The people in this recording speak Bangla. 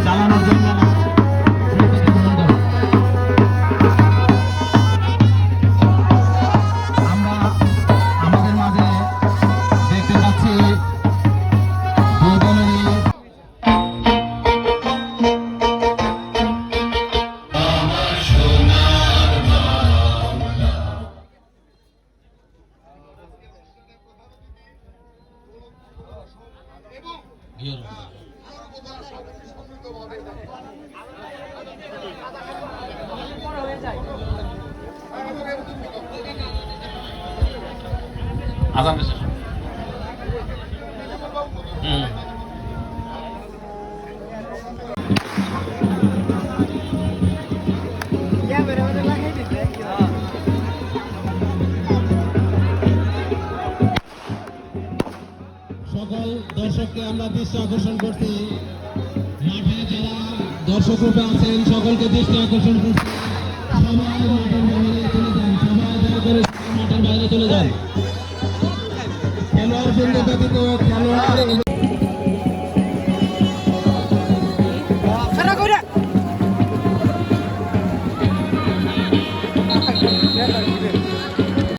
চালানোর জন্য আমরা আমাদের মাঝে দেখতে পাচ্ছি দুই দলেরই আজান শেষ। সকল দর্শককে আমরা দৃষ্টি আকর্ষণ করছি, মাঠে যারা দর্শক রূপে আছেন সকলকে দৃষ্টি আকর্ষণ করছি, সবাই মাঠের বাইরে চলে যান, সবাই দয়া করে মাঠের বাইরে চলে যান। খেলোয়াড় বৃন্দ ব্যতীত খেলোয়াড়